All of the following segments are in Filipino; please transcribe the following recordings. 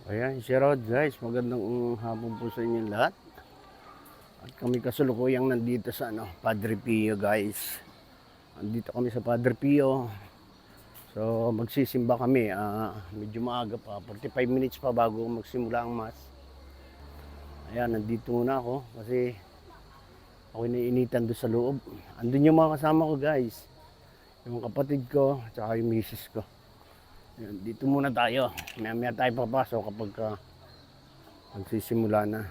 Ayan, shoutout guys. Magandang hapon po sa inyo lahat. At kami kasulukuyang nandito sa Padre Pio guys. Nandito kami sa Padre Pio. So magsisimba kami. Medyo maaga pa. 45 minutes pa bago magsimula ang mass. Ayan, nandito muna ako kasi ako iniinitan doon sa loob. Andun yung mga kasama ko guys. Yung kapatid ko, tsaka yung misis ko. Ayan, dito muna tayo. Maya tayo papasok kapag magsisimula na.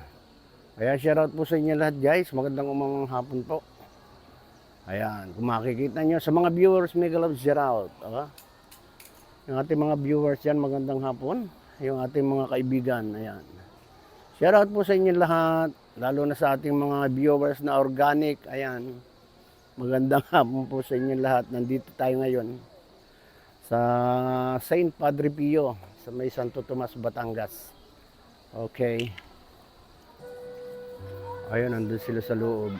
Kaya shoutout po sa inyo lahat guys. Magandang hapon po. Ayan, kung makikita nyo sa mga viewers, mega love shoutout. Yung ating mga viewers yan, magandang hapon. Yung ating mga kaibigan, ayan. Shoutout po sa inyo lahat. Lalo na sa ating mga viewers na organic. Ayan, magandang hapon po sa inyo lahat. Nandito tayo ngayon sa Saint Padre Pio sa may Santo Tomas, Batangas. Okay. Ayun, nandun sila sa loob.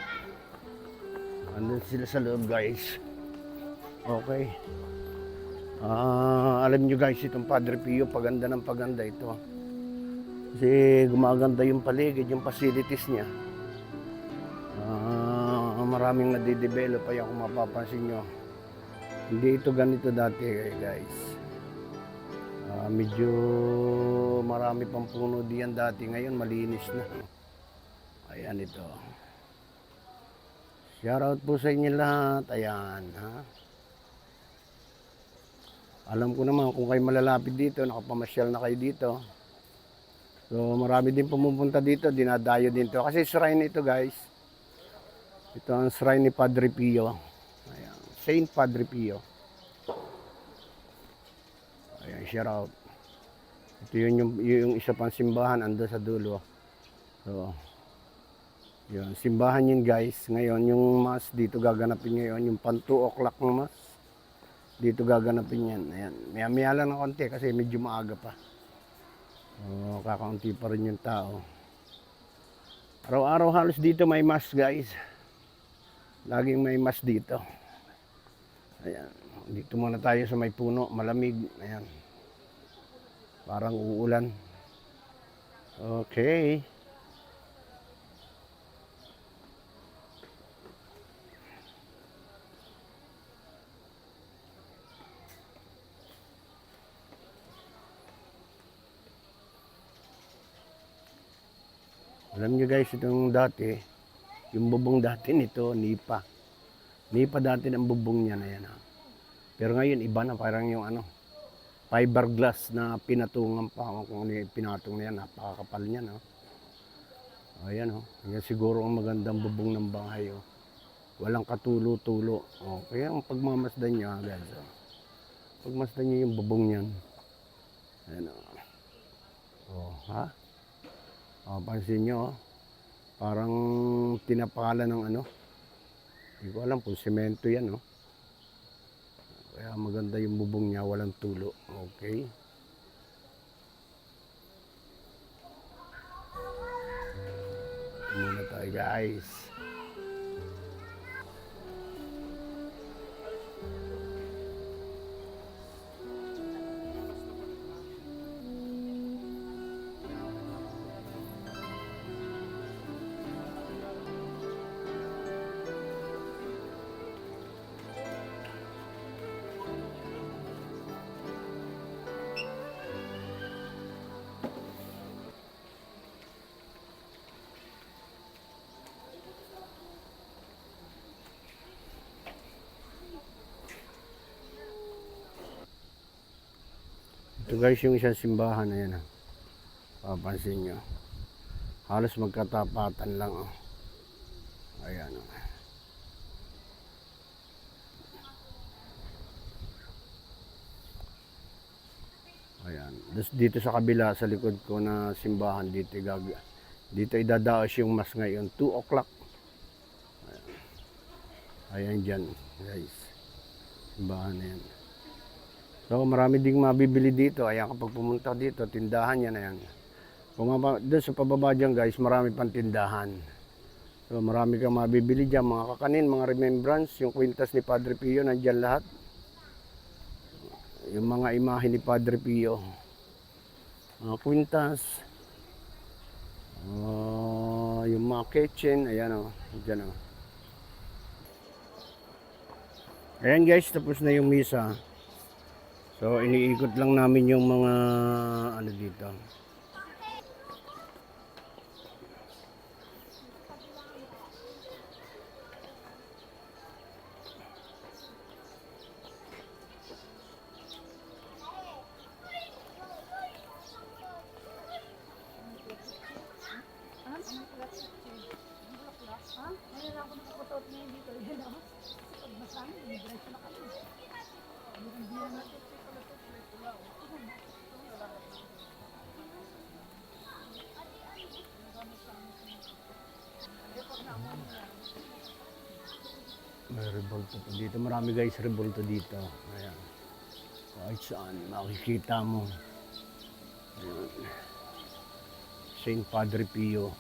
Nandun sila sa loob guys. Okay. Alam nyo guys, itong Padre Pio, paganda ng paganda ito. Kasi gumaganda yung paligid, yung facilities niya. Maraming nadidevelop ay kung mapapansin nyo. Hindi ito ganito dati guys. Medyo marami pang puno diyan dati. Ngayon malinis na. Ayan ito. Shoutout po sa inyo lahat. Ayan. Alam ko naman kung kayo malalapit dito, nakapamasyal na kayo dito. So marami din pumupunta dito. Dinadayo din to. Kasi shrine ito guys. Ito ang shrine ni Padre Pio. Ayan. Saint Padre Pio. Ayan, shout out. Ito yung isa pang simbahan ando sa dulo. So, yun, simbahan yun guys. Ngayon, yung mass dito gaganapin ngayon. Yung pan 2 o'clock ng mass. Dito gaganapin yan. Ayan, maya lang ng konti kasi medyo maaga pa. Kakaunti pa rin yung tao. Araw-araw halos dito may mass guys. Laging may mass dito. Ayan, dito muna tayo sa may puno, malamig. Ayan. Parang uulan. Okay. Alam nyo guys, itong dati, yung bubong dati nito, nipa. Nipa dati ng bubong niya na yan. Pero ngayon, iba na. Parang yung fiberglass na pinatungan pa. Kung ano yung pinatong na yan, napakakapal niya. Ayan Yan siguro ang magandang bubong ng bahay. Walang katulo-tulo. Kaya ang pagmamasdan nyo guys. Pagmasdan nyo yung bubong niyan. Ayan pansin nyo. Parang tinapalan ng Hindi ko alam kung semento yan, Kaya maganda yung bubong niya, walang tulo. Okay. Ito muna tayo, guys. Ito guys yung isang simbahan na yan. Papansin nyo. Halos magkatapatan lang. Ayan. Ayan. Dito sa kabila, sa likod ko na simbahan, dito idadaos yung mas ngayon. 2 o'clock. Ayan dyan guys. Simbahan na yan. So marami ding mabibili dito. Ayan, kapag pumunta dito, tindahan yan. Ayan. Doon sa pababa dyan guys, marami pang tindahan. So marami kang mabibili dyan. Mga kakanin, mga remembrance. Yung kwintas ni Padre Pio, nandyan lahat. Yung mga imahe ni Padre Pio. mga kwintas, yung mga kitchen, ayan o, dyan o. Ayan guys, tapos na yung misa. So iniikot lang namin yung mga ano dito. May revolto po dito. Marami guys revolto dito. Ayan. Kahit saan makikita mo. Ayan. Saint Padre Pio.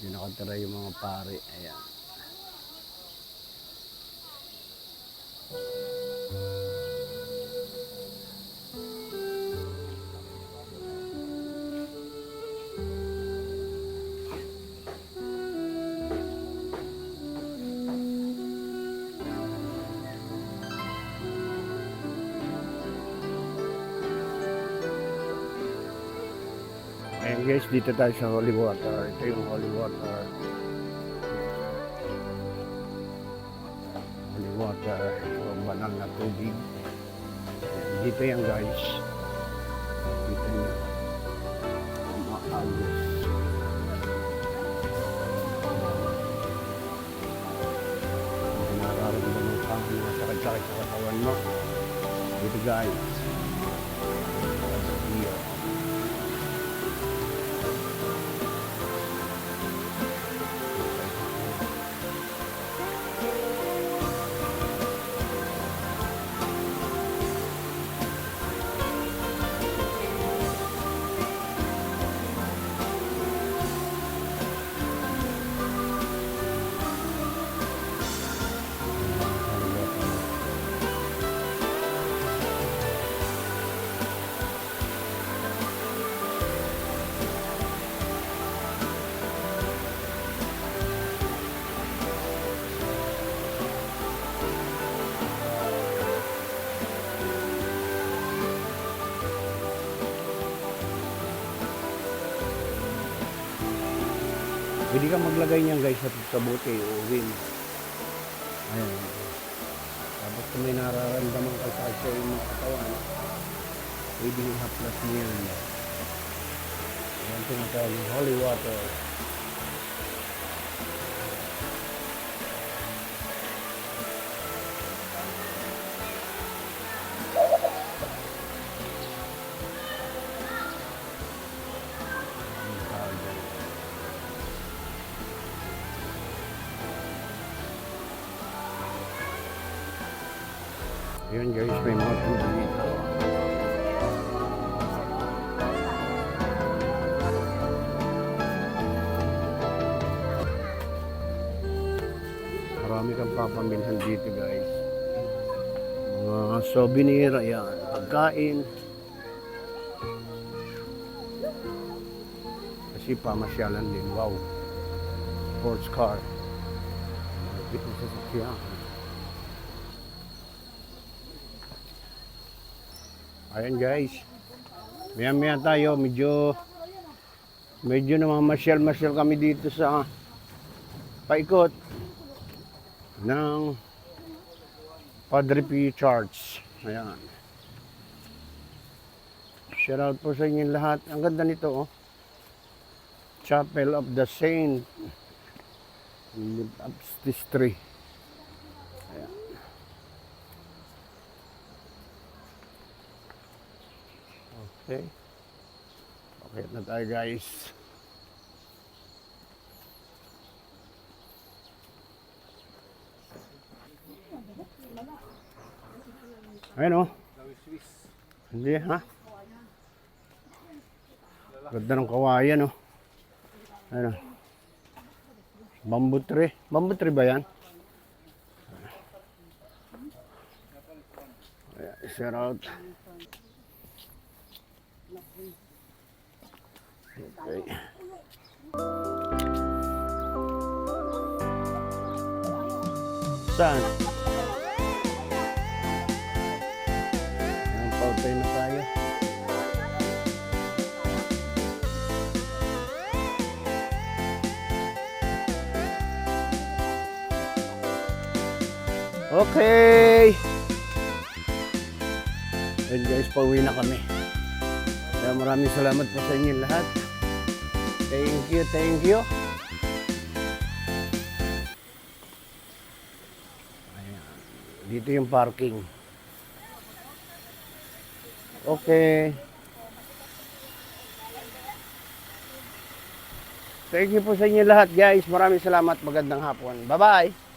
Yung nakatira yung mga pare. Ayan. Ayan guys, dito tayo sa Holy Water. Ito yung Holy Water. Holy Water. So, banal na tubig. Ayan, dito yan guys. Dito nyo. Mga agos. Kung nararamdaman ka, mga sakit-sakit sa katawan mo. Dito guys. Dito. Pwede ka maglagay niyan guys sa bote o win. Ayan. Tapos kung may nararamdaman ka sa iyong mga katawan, pwede yung haplas mo yan. Ayan tinatawag yung holy water. Ayan guys, may mga tubig dito. Marami kang papamilhan dito guys. Mga souvenir, ayan, pagkain. Kasi pamasyalan din, wow. Sports car. Malapit na sasakyan. Ayan guys. Maya tayo, medyo namamasyal-masyal kami dito sa paikot ng Padre Pio Church. Ayan. Shout out po sa inyo lahat. Ang ganda nito, oh. Chapel of the Saint. Lift up this tree. Ayan. Okay. Okay na tayo guys. Ayan o. Hindi ha. Ganda ng kawayan o. Ayan o. Bamboo tree. Bamboo tree ba yan? Ayan, shout out. Okay. Saan? Ayan, pautay na tayo. Okay. And guys, pauwi na kami. Kaya maraming salamat po sa inyo lahat. Thank you, thank you. Ayan. Dito yung parking. Okay. Thank you po sa inyo lahat guys. Maraming salamat. Magandang hapon. Bye-bye.